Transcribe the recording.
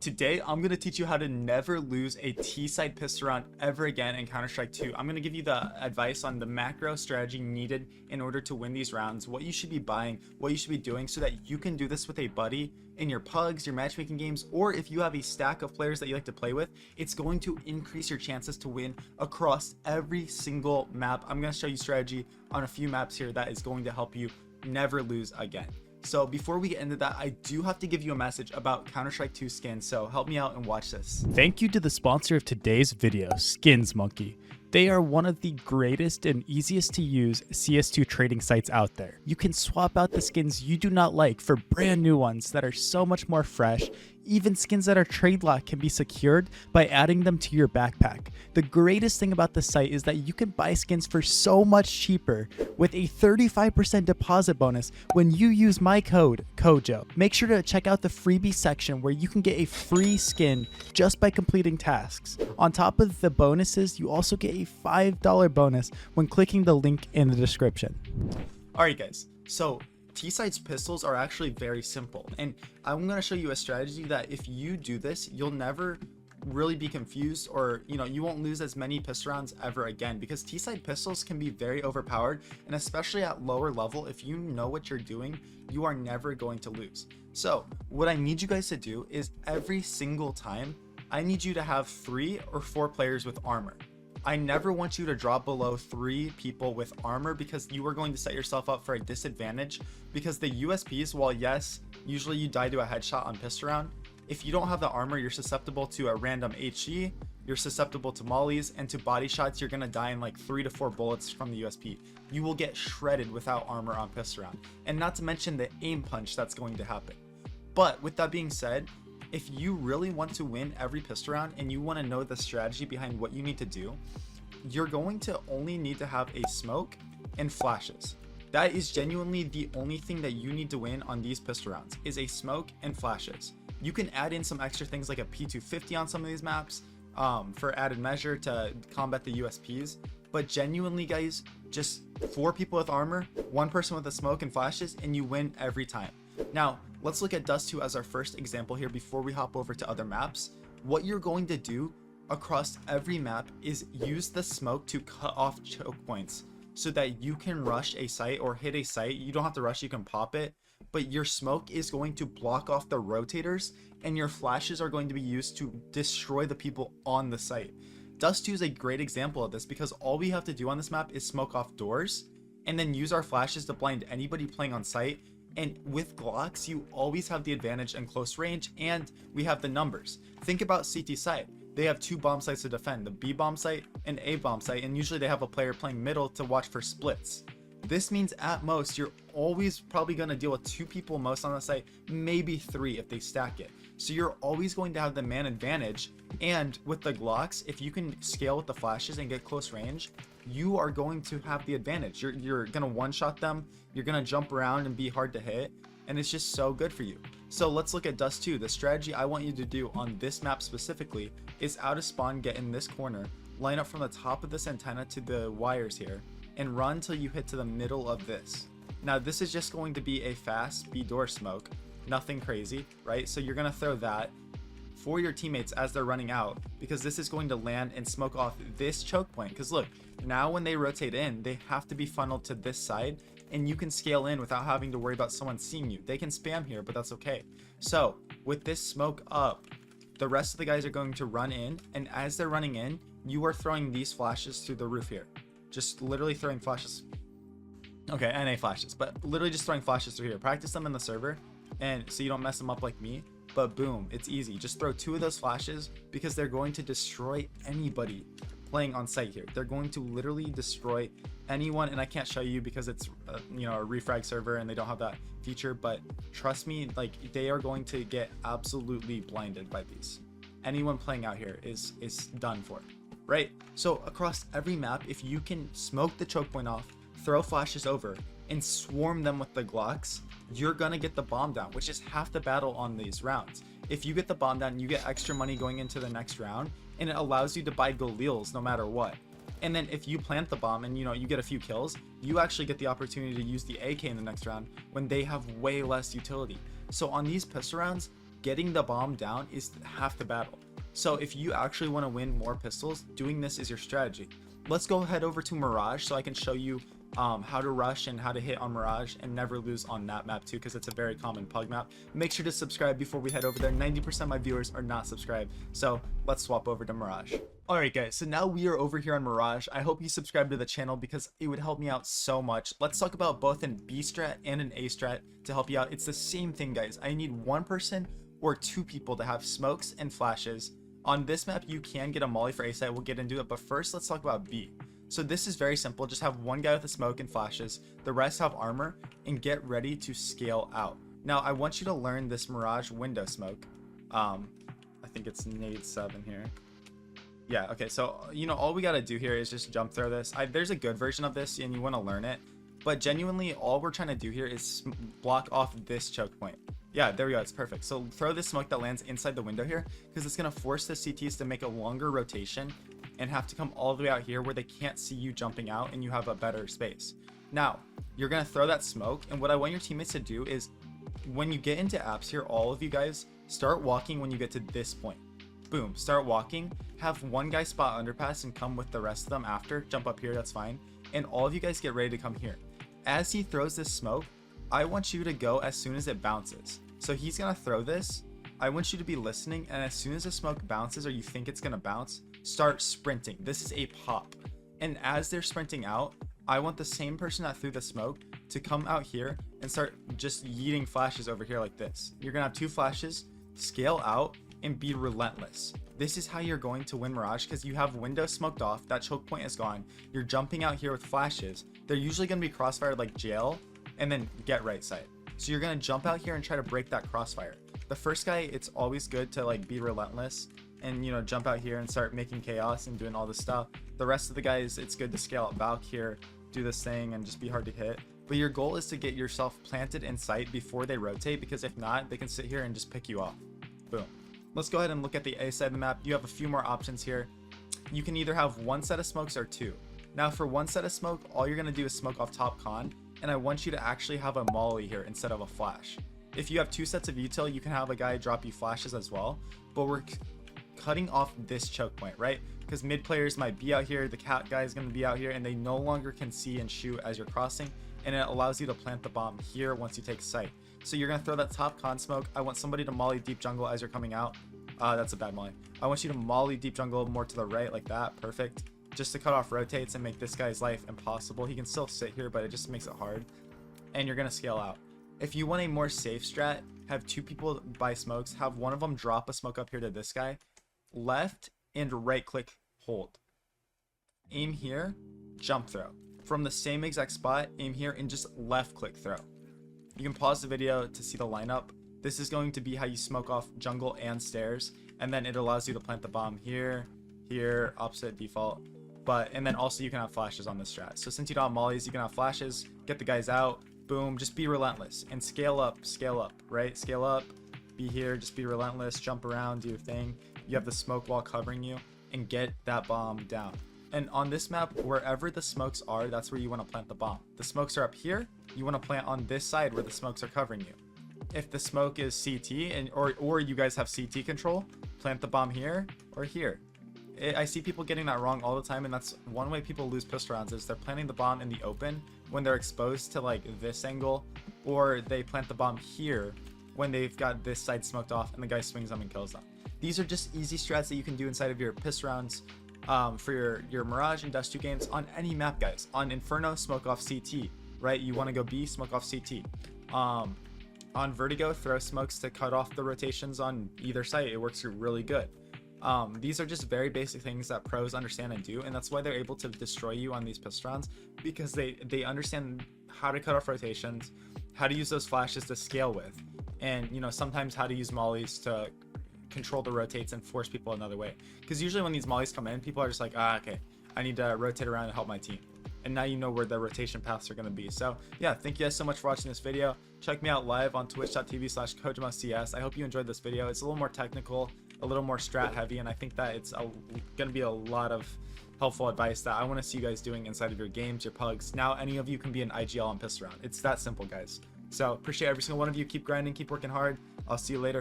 Today, I'm going to teach you how to never lose a T-side pistol round ever again in Counter-Strike 2. I'm going to give you the advice on the macro strategy needed in order to win these rounds, what you should be buying, what you should be doing so that you can do this with a buddy in your pugs, your matchmaking games, or if you have a stack of players that you like to play with, it's going to increase your chances to win across every single map. I'm going to show you strategy on a few maps here that is going to help you never lose again. So before we get into that, I do have to give you a message about Counter-Strike 2 skins, so help me out and watch this. Thank you to the sponsor of today's video, Skins Monkey. They are one of the greatest and easiest to use CS2 trading sites out there. You can swap out the skins you do not like for brand new ones that are so much more fresh. Even skins that are trade locked can be secured by adding them to your backpack. The greatest thing about the site is that you can buy skins for so much cheaper with a 35% deposit bonus when you use my code, COJO. Make sure to check out the freebie section where you can get a free skin just by completing tasks. On top of the bonuses, you also get a $5 bonus when clicking the link in the description. Alright guys, so T-side's pistols are actually very simple, and I'm going to show you a strategy that if you do this, you'll never really be confused, or you won't lose as many pistol rounds ever again, because T-side pistols can be very overpowered, and especially at lower level, if you know what you're doing, you are never going to lose. So what I need you guys to do is every single time, I need you to have 3 or 4 players with armor. I never want you to drop below 3 people with armor, because you are going to set yourself up for a disadvantage, because the USPs, while yes, usually you die to a headshot on pistol round, if you don't have the armor, you're susceptible to a random HE, you're susceptible to mollies, and to body shots. You're going to die in like 3 to 4 bullets from the USP. You will get shredded without armor on pistol round, and not to mention the aim punch that's going to happen. But with that being said, if you really want to win every pistol round and you want to know the strategy behind what you need to do, you're going to only need to have a smoke and flashes. That is genuinely the only thing that you need to win on these pistol rounds, is a smoke and flashes. You can add in some extra things like a P250 on some of these maps for added measure to combat the USPs, but genuinely guys, just 4 people with armor, 1 person with a smoke and flashes, and you win every time. Now, let's look at Dust 2 as our first example here before we hop over to other maps. What you're going to do across every map is use the smoke to cut off choke points so that you can rush a site or hit a site. You don't have to rush, you can pop it, but your smoke is going to block off the rotators, and your flashes are going to be used to destroy the people on the site. Dust 2 is a great example of this, because all we have to do on this map is smoke off doors and then use our flashes to blind anybody playing on site. And with Glocks, you always have the advantage in close range, and we have the numbers. Think about CT site. They have 2 bomb sites to defend, the B bomb site and A bomb site, and usually they have a player playing middle to watch for splits. This means at most, you're always probably going to deal with 2 people most on the site, maybe 3 if they stack it. So you're always going to have the man advantage, and with the Glocks, if you can scale with the flashes and get close range, you are going to have the advantage. You're going to one-shot them, you're going to jump around and be hard to hit, and it's just so good for you. So let's look at Dust 2. The strategy I want you to do on this map specifically is out of spawn, get in this corner, line up from the top of this antenna to the wires here, and run till you hit to the middle of this. Now this is just going to be a fast B door smoke, nothing crazy, right? So you're going to throw that for your teammates as they're running out, because this is going to land and smoke off this choke point. Because look, now when they rotate in, they have to be funneled to this side, and you can scale in without having to worry about someone seeing you. They can spam here, but that's okay. So with this smoke up, the rest of the guys are going to run in, and as they're running in, you are throwing these flashes through the roof here. Just literally throwing flashes. Okay, NA flashes, but literally just throwing flashes through here. Practice them in the server, and so you don't mess them up like me. But boom, it's easy. Just throw 2 of those flashes, because they're going to destroy anybody playing on site here. They're going to literally destroy anyone, and I can't show you because it's a refrag server and they don't have that feature, but trust me, like, they are going to get absolutely blinded by these. Anyone playing out here is done for, right? So across every map, if you can smoke the choke point off, throw flashes over, and swarm them with the Glocks, you're gonna get the bomb down, which is half the battle on these rounds. If you get the bomb down, you get extra money going into the next round, and it allows you to buy Galils no matter what. And then if you plant the bomb and you get a few kills, you actually get the opportunity to use the AK in the next round when they have way less utility. So on these pistol rounds, getting the bomb down is half the battle. So if you actually want to win more pistols, doing this is your strategy. Let's go head over to Mirage so I can show you how to rush and how to hit on Mirage and never lose on that map too, because it's a very common pug map. Make sure to subscribe before we head over there. 90% of my viewers are not subscribed, so let's swap over to Mirage. Alright guys, so now we are over here on Mirage. I hope you subscribe to the channel because it would help me out so much. Let's talk about both an B strat and an A strat to help you out. It's the same thing, guys. I need one person or two people to have smokes and flashes. On this map you can get a molly for A site, we'll get into it, but first let's talk about B. So this is very simple. Just have one guy with a smoke and flashes, the rest have armor, and get ready to scale out. Now I want you to learn this Mirage window smoke. I think it's nade 7 here. Yeah, okay, so you know, all we gotta do here is just jump throw this. There's a good version of this and you want to learn it, but genuinely all we're trying to do here is block off this choke point. Yeah, there we go, it's perfect. So throw this smoke that lands inside the window here, because it's gonna force the CTs to make a longer rotation and have to come all the way out here where they can't see you jumping out and you have a better space. Now you're gonna throw that smoke, and what I want your teammates to do is when you get into apps here, all of you guys start walking. When you get to this point, boom, start walking, have one guy spot underpass and come with the rest of them after. Jump up here, that's fine, and all of you guys get ready to come here. As he throws this smoke, I want you to go as soon as it bounces. So he's gonna throw this, I want you to be listening, and as soon as the smoke bounces or you think it's gonna bounce, start sprinting. This is a pop, and as they're sprinting out, I want the same person that threw the smoke to come out here and start just yeeting flashes over here like this. You're gonna have 2 flashes, scale out, and be relentless. This is how you're going to win Mirage, because you have window smoked off, that choke point is gone, you're jumping out here with flashes. They're usually gonna be crossfired like jail, and then get right side. So you're gonna jump out here and try to break that crossfire. The first guy, it's always good to like be relentless and, you know, jump out here and start making chaos and doing all this stuff. The rest of the guys, it's good to scale out Valk here, do this thing, and just be hard to hit. But your goal is to get yourself planted in sight before they rotate, because if not, they can sit here and just pick you off. Boom. Let's go ahead and look at the A side of the map. You have a few more options here. You can either have 1 set of smokes or 2. Now for 1 set of smoke, all you're gonna do is smoke off top con, and I want you to actually have a molly here instead of a flash. If you have 2 sets of util, you can have a guy drop you flashes as well, but we're cutting off this choke point, right? Because mid players might be out here, the cat guy is going to be out here, and they no longer can see and shoot as you're crossing, and it allows you to plant the bomb here once you take sight. So you're going to throw that top con smoke. I want somebody to molly deep jungle as you're coming out. That's a bad molly. I want you to molly deep jungle more to the right like that. Perfect. Just to cut off rotates and make this guy's life impossible. He can still sit here, but it just makes it hard. And you're going to scale out. If you want a more safe strat, have 2 people buy smokes, have one of them drop a smoke up here to this guy, left and right click hold, aim here, jump throw from the same exact spot, aim here and just left click throw. You can pause the video to see the lineup. This is going to be how you smoke off jungle and stairs, and then it allows you to plant the bomb here, here, opposite default. And then also you can have flashes on this strat. So since you don't have mollies, you can have flashes, get the guys out, boom, just be relentless and scale up, right? Scale up, be here, just be relentless, jump around, do your thing. You have the smoke wall covering you, and get that bomb down. And on this map, wherever the smokes are, that's where you want to plant the bomb. The smokes are up here, you want to plant on this side where the smokes are covering you. If the smoke is CT or you guys have CT control, plant the bomb here or here. I see people getting that wrong all the time, and that's one way people lose pistol rounds, is they're planting the bomb in the open when they're exposed to like this angle, or they plant the bomb here when they've got this side smoked off and the guy swings them and kills them. These are just easy strats that you can do inside of your pistol rounds for your Mirage and Dust 2 games on any map, guys. On Inferno, smoke off CT, right? You want to go B, smoke off CT. On Vertigo, throw smokes to cut off the rotations on either side. It works really good. These are just very basic things that pros understand and do, and that's why they're able to destroy you on these pistol rounds, because they understand how to cut off rotations, how to use those flashes to scale with, and you know, sometimes how to use mollies to control the rotates and force people another way. Because usually when these mollies come in, people are just like, okay, I need to rotate around and help my team. And now you know where the rotation paths are going to be. So yeah, thank you guys so much for watching this video. Check me out live on twitch.tv/CoachMoCS. I hope you enjoyed this video. It's a little more technical, a little more strat heavy, and I think that it's going to be a lot of helpful advice that I want to see you guys doing inside of your games, your pugs. Now any of you can be an IGL on pistol round. It's that simple, guys. So appreciate every single one of you. Keep grinding, keep working hard. I'll see you later.